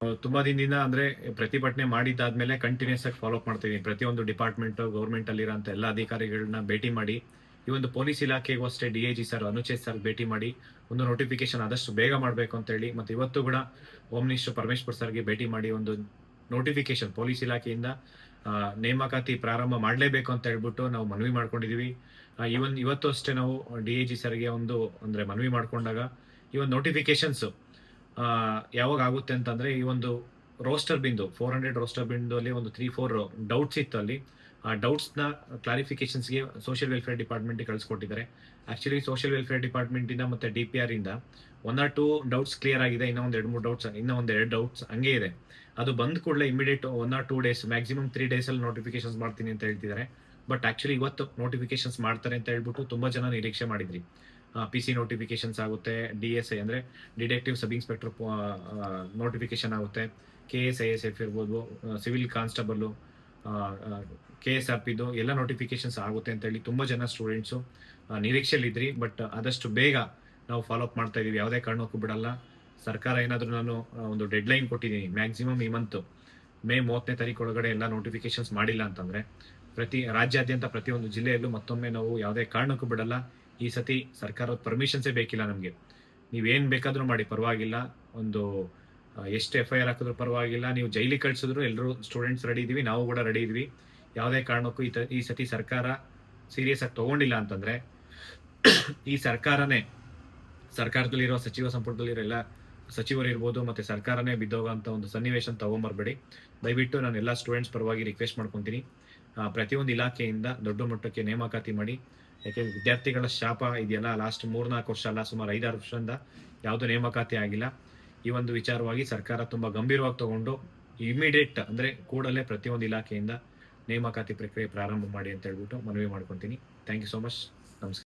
ತುಂಬಾ ದಿನದಿಂದ ಅಂದ್ರೆ ಪ್ರತಿಭಟನೆ ಮಾಡಿದ್ದಾದ್ಮೇಲೆ ಕಂಟಿನ್ಯೂಸ್ ಆಗಿ ಫಾಲೋ ಅಪ್ ಮಾಡ್ತಾ ಇದೀನಿ. ಪ್ರತಿಯೊಂದು ಡಿಪಾರ್ಟ್‌ಮೆಂಟ್, ಗವರ್ನಮೆಂಟ್ ಅಲ್ಲಿರೋಂಥ ಎಲ್ಲ ಅಧಿಕಾರಿಗಳನ್ನ ಭೇಟಿ ಮಾಡಿ, ಈ ಒಂದು ಪೊಲೀಸ್ ಇಲಾಖೆಗೂ ಅಷ್ಟೇ ಡಿಐಜಿ ಸರ್, ಅನುಚೇತ್ ಸರ್ ಭೇಟಿ ಮಾಡಿ, ಒಂದು ನೋಟಿಫಿಕೇಶನ್ ಆದಷ್ಟು ಬೇಗ ಮಾಡ್ಬೇಕು ಅಂತ ಹೇಳಿ, ಮತ್ತೆ ಇವತ್ತು ಕೂಡ ಹೋಮ್ ಮಿನಿಸ್ಟರ್ ಪರಮೇಶ್ವರ್ ಸರ್‌ಗೆ ಭೇಟಿ ಮಾಡಿ ಒಂದು ನೋಟಿಫಿಕೇಶನ್ ಪೊಲೀಸ್ ಇಲಾಖೆಯಿಂದ ನೇಮಕಾತಿ ಪ್ರಾರಂಭ ಮಾಡಲೇಬೇಕು ಅಂತ ಹೇಳ್ಬಿಟ್ಟು ನಾವು ಮನವಿ ಮಾಡ್ಕೊಂಡಿದೀವಿ. ಇವತ್ತು ಅಷ್ಟೇ ನಾವು ಡಿಐಜಿ ಸರ್‌ಗೆ ಒಂದು ಅಂದ್ರೆ ಮನವಿ ಮಾಡ್ಕೊಂಡಾಗ ಈ ಒಂದು ನೋಟಿಫಿಕೇಶನ್ಸ್ ಯಾವಾಗ ಆಗುತ್ತೆ ಅಂತಂದ್ರೆ, ಈ ಒಂದು ರೋಸ್ಟರ್ ಬಿಂದು 400 ರೋಸ್ಟರ್ ಬಿಂದು ಅಲ್ಲಿ ಒಂದು 3-4 ಡೌಟ್ಸ್ ಇತ್ತು ಅಲ್ಲಿ. ಆ ಡೌಟ್ಸ್ ನ ಕ್ಲಾರಿಫಿಕೇಶನ್ಸ್ಗೆ ಸೋಷಿಯಲ್ ವೆಲ್ಫೇರ್ ಡಿಪಾರ್ಟ್ಮೆಂಟ್ ಕಳಿಸ್ಕೊಟ್ಟಿದ್ದಾರೆ. ಆಕ್ಚುಲಿ ಸೋಷಿಯಲ್ ವೆಲ್ಫೇರ್ ಡಿಪಾರ್ಟ್ಮೆಂಟ್ ಇಂದ ಮತ್ತೆ ಡಿಪಿಆರ್ ಇಂದ 1 or 2 ಡೌಟ್ಸ್ ಕ್ಲಿಯರ್ ಆಗಿದೆ. ಇನ್ನೂ ಒಂದ್ 2-3 ಡೌಟ್ಸ್, ಇನ್ನೂ ಒಂದ್ 2 ಡೌಟ್ಸ್ ಹಂಗೆ ಇದೆ. ಅದು ಬಂದ ಕೂಡಲೇ immediate 1 or 2 days, maximum 3 days ಅಲ್ಲಿ ನೋಟಿಫಿಕೇಶನ್ಸ್ ಮಾಡ್ತೀನಿ ಅಂತ ಹೇಳ್ತಿದ್ದಾರೆ. ಬಟ್ ಆಕ್ಚುಲಿ ಇವತ್ತು ನೋಟಿಫಿಕೇಶನ್ಸ್ ಮಾಡ್ತಾರೆ ಅಂತ ಹೇಳ್ಬಿಟ್ಟು ತುಂಬಾ ಜನ ನಿರೀಕ್ಷೆ ಮಾಡಿದ್ರಿ. ಪಿಸಿ ನೋಟಿಫಿಕೇಶನ್ಸ್ ಆಗುತ್ತೆ, ಡಿಎಸ್ಐ ಅಂದ್ರೆ ಡಿಟೆಕ್ಟಿವ್ ಸಬ್ ಇನ್ಸ್ಪೆಕ್ಟರ್ ನೋಟಿಫಿಕೇಶನ್ ಆಗುತ್ತೆ, KSISF ಇರ್ಬೋದು, ಸಿವಿಲ್ ಕಾನ್ಸ್ಟೇಬಲ್, KSRP ಎಲ್ಲ ನೋಟಿಫಿಕೇಶನ್ಸ್ ಆಗುತ್ತೆ ಅಂತ ಹೇಳಿ ತುಂಬಾ ಜನ ಸ್ಟೂಡೆಂಟ್ಸು ನಿರೀಕ್ಷೆಯಲ್ಲಿದ್ರಿ. ಬಟ್ ಆದಷ್ಟು ಬೇಗ ನಾವು ಫಾಲೋ ಅಪ್ ಮಾಡ್ತಾ ಇದೀವಿ, ಯಾವುದೇ ಕಾರಣಕ್ಕೂ ಬಿಡಲ್ಲ. ಸರ್ಕಾರ ಏನಾದರೂ ನಾನು ಒಂದು ಡೆಡ್ ಲೈನ್ ಕೊಟ್ಟಿದ್ದೀನಿ, ಮ್ಯಾಕ್ಸಿಮಮ್ ಈ ಮಂತ್ ಮೇ 30ನೇ ತಾರೀಕು ಒಳಗಡೆ ಎಲ್ಲ ನೋಟಿಫಿಕೇಶನ್ಸ್ ಮಾಡಿಲ್ಲ ಅಂತಂದ್ರೆ ರಾಜ್ಯಾದ್ಯಂತ ಪ್ರತಿಯೊಂದು ಜಿಲ್ಲೆಯಲ್ಲೂ ಮತ್ತೊಮ್ಮೆ ನಾವು ಯಾವುದೇ ಕಾರಣಕ್ಕೂ ಬಿಡಲ್ಲ. ಈ ಸತಿ ಸರ್ಕಾರದ ಪರ್ಮಿಷನ್ಸೇ ಬೇಕಿಲ್ಲ ನಮಗೆ. ನೀವೇನ್ ಬೇಕಾದ್ರೂ ಮಾಡಿ ಪರವಾಗಿಲ್ಲ, ಒಂದು ಎಷ್ಟು FIR ಹಾಕಿದ್ರು ಪರವಾಗಿಲ್ಲ, ನೀವು ಜೈಲಿಗೆ ಕಳ್ಸಿದ್ರು ಎಲ್ಲರೂ ಸ್ಟೂಡೆಂಟ್ಸ್ ರೆಡಿ ಇದೀವಿ, ನಾವು ಕೂಡ ರೆಡಿ ಇದೀವಿ. ಯಾವುದೇ ಕಾರಣಕ್ಕೂ ಈ ಸತಿ ಸರ್ಕಾರ ಸೀರಿಯಸ್ ಆಗಿ ತಗೊಂಡಿಲ್ಲ ಅಂತಂದ್ರೆ ಈ ಸರ್ಕಾರದಲ್ಲಿರೋ ಸಚಿವ ಸಂಪುಟದಲ್ಲಿರೋ ಎಲ್ಲ ಸಚಿವರು ಇರ್ಬೋದು, ಮತ್ತೆ ಸರ್ಕಾರನೇ ಬಿದ್ದೋಗಂತ ಒಂದು ಸನ್ನಿವೇಶ ತಗೊಂಬರ್ಬೇಡಿ. ದಯವಿಟ್ಟು ನಾನು ಎಲ್ಲ ಸ್ಟೂಡೆಂಟ್ಸ್ ಪರವಾಗಿ ರಿಕ್ವೆಸ್ಟ್ ಮಾಡ್ಕೊಂತೀನಿ, ಪ್ರತಿಯೊಂದು ಇಲಾಖೆಯಿಂದ ದೊಡ್ಡ ಮಟ್ಟಕ್ಕೆ ನೇಮಕಾತಿ ಮಾಡಿ. ಯಾಕೆಂದ್ರೆ ವಿದ್ಯಾರ್ಥಿಗಳ ಶಾಪ ಇದೆಯಲ್ಲ, ಲಾಸ್ಟ್ 3-4 ವರ್ಷ ಅಲ್ಲ, ಸುಮಾರು 5-6 ವರ್ಷದಿಂದ ಯಾವುದು ನೇಮಕಾತಿ ಆಗಿಲ್ಲ. ಈ ಒಂದು ವಿಚಾರವಾಗಿ ಸರ್ಕಾರ ತುಂಬಾ ಗಂಭೀರವಾಗಿ ತಗೊಂಡು ಇಮಿಡಿಯೇಟ್ ಅಂದ್ರೆ ಕೂಡಲೇ ಪ್ರತಿಯೊಂದು ಇಲಾಖೆಯಿಂದ ನೇಮಕಾತಿ ಪ್ರಕ್ರಿಯೆ ಪ್ರಾರಂಭ ಮಾಡಿ ಅಂತ ಹೇಳ್ಬಿಟ್ಟು ಮನವಿ ಮಾಡ್ಕೊಂತೀನಿ. Thank you so much. ನಮಸ್ಕಾರ.